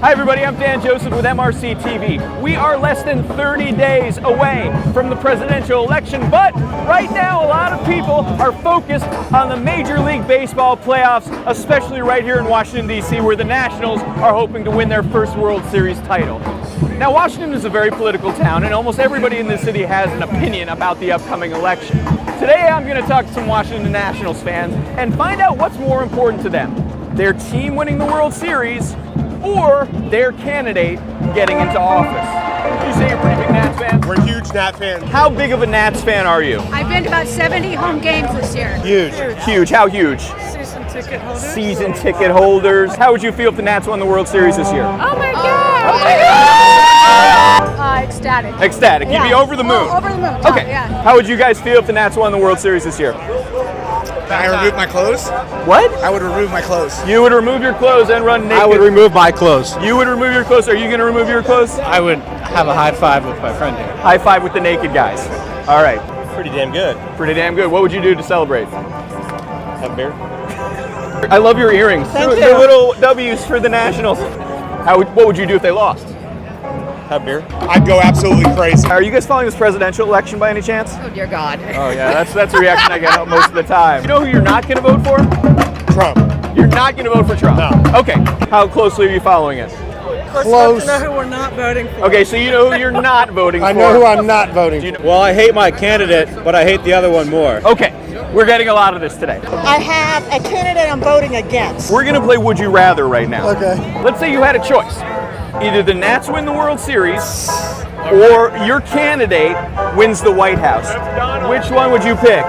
Hi everybody, I'm Dan Joseph with MRCTV. We are less than 30 days away from the presidential election, but right now a lot of people are focused on the Major League Baseball playoffs, especially right here in Washington, D.C., where the Nationals are hoping to win their first World Series title. Now, Washington is a very political town, and almost everybody in the city has an opinion about the upcoming election. Today, I'm going to talk to some Washington Nationals fans and find out what's more important to them: their team winning the World Series or their candidate getting into office. You say you're a pretty big Nats fan? We're huge Nats fans. How big of a Nats fan are you? I've been to about 70 home games this year. Huge. Huge. How huge? Season ticket holders. Season ticket holders. How would you feel if the Nats won the World Series this year? Oh my God! Oh my God! Ecstatic. Ecstatic. You'd be over the moon. Oh, over the moon. Okay. Yeah. How would you guys feel if the Nats won the World Series this year? I remove my clothes? What? I would remove my clothes. You would remove your clothes and run naked? I would remove my clothes. You would remove your clothes. Are you going to remove your clothes? I would have a high five with my friend here. High five with the naked guys. All right. Pretty damn good. Pretty damn good. What would you do to celebrate? Have beer? I love your earrings. They're little W's for the Nationals. What would you do if they lost? Have beer? I'd go absolutely crazy. Are you guys following this presidential election by any chance? Oh dear God. Oh yeah, that's the reaction I get most of the time. You know who you're not going to vote for? Trump. You're not going to vote for Trump? No. Okay. How closely are you following it? Close. You know who we're not voting for. Okay, so you know who you're not voting for. I know who I'm not voting Do you for. know- Well, I hate my candidate, but I hate the other one more. Okay, we're getting a lot of this today. I have a candidate I'm voting against. We're going to play Would You Rather right now. Okay. Let's say you had a choice. Either the Nats win the World Series or your candidate wins the White House. Which one would you pick?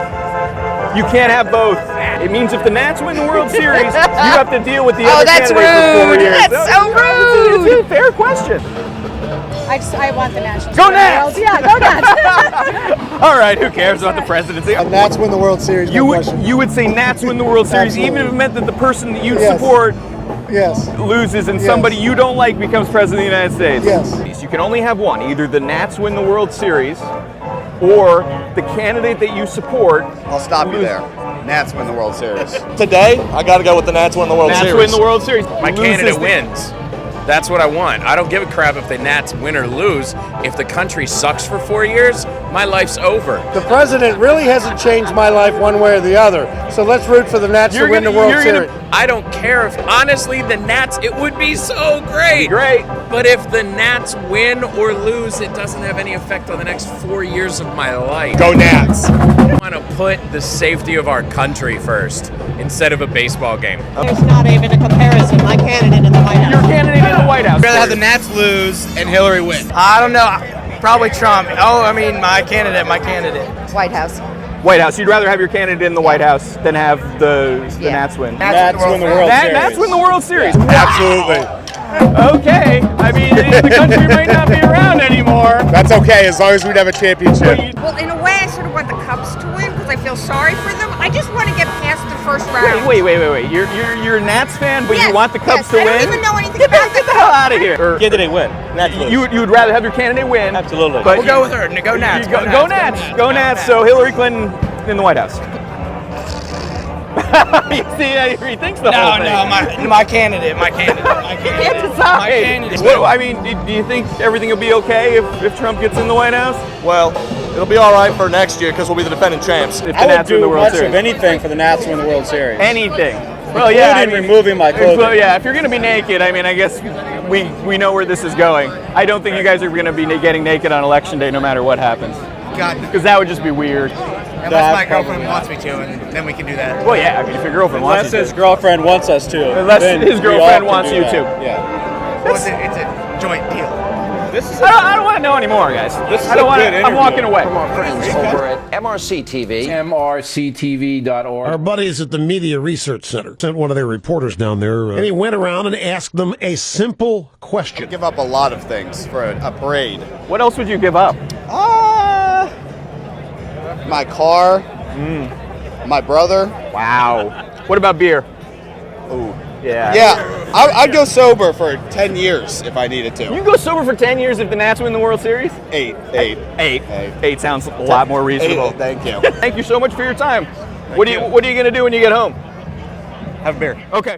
You can't have both. It means if the Nats win the World Series, you have to deal with the other that's candidate for 4 rude. years. That's so rude. It's a fair question. I want the Nationals. Go to win the Nats! World- Yeah, go Nats. All right, who cares about the presidency? And Nats win the World Series. You no would, question. you would say Nats win the World Series even if it meant that the person that you Yes. support Yes. loses and Yes. somebody you don't like becomes president of the United States. Yes. You can only have one. Either the Nats win the World Series or the candidate that you support. I'll stop you there. Nats win the World Series. Today, I got to go with the Nats win the World Nats Series. win the World Series. My Loses candidate the- wins. That's what I want. I don't give a crap if the Nats win or lose. If the country sucks for 4 years, my life's over. The president really hasn't changed my life one way or the other. So let's root for the Nats to win the World Series. I don't care if, honestly, the Nats, it would be so great. Great. But if the Nats win or lose, it doesn't have any effect on the next 4 years of my life. Go Nats. I want to put the safety of our country first instead of a baseball game. There's not even a comparison. My candidate in the White Your House. candidate in the White House. I'd rather have the Nats lose and Hillary win. I don't know. Probably Trump. My candidate. White House. White House. You'd rather have your candidate in the White House than have the Nats win. Nats win the World Series. Nats win the World Series. Absolutely. Okay. I mean, the country might not be around anymore. That's okay as long as we'd have a championship. Well, in a way, I sort of want the Cubs to win because I feel sorry for them. I just want to get past the first round. Wait. You're a Nats fan, but Yes, you want the Cubs yes. to I win? don't even know anything Get about the hell out of here. Or Candidate win. Nats lose. you would rather have your candidate win. Absolutely. But We'll go with her. Go Nats. Go Nats. So Hillary Clinton in the White House. You see, he thinks the whole thing. My candidate. You can't decide. Well, I mean, do you think everything will be okay if Trump gets in the White House? Well, it'll be all right for next year because we'll be the defending champs. If the I would Nats win do the World much Series. of anything for the Nats to win the World Series. Anything. Well, yeah. Including removing my clothing. Well, yeah, if you're going to be naked, I mean, I guess we know where this is going. I don't think you guys are going to be getting naked on Election Day no matter what happens. Because that would just be weird. Unless my girlfriend wants me to, and then we can do that. Well, yeah, I mean, if your girlfriend wants Unless you his to. girlfriend wants us to. Unless then his we all girlfriend can wants do you that. to. Yeah. Well, it's a joint deal. This is I don't want to know anymore, guys. This is I don't a want to. good I'm walking interview. away. Over at MRCTV. MRCTV.org. Our buddies at the Media Research Center sent one of their reporters down there, and he went around and asked them a simple question. Give up a lot of things for a parade. What else would you give up? My car, my brother. Wow. What about beer? Ooh. Yeah. Yeah, I'd go sober for 10 years if I needed You to. can go sober for 10 years if the Nats win the World Series? Eight. Eight sounds a lot more reasonable. Thank you. Thank you so much for your time. What are you going to do when you get home? Have beer. Okay.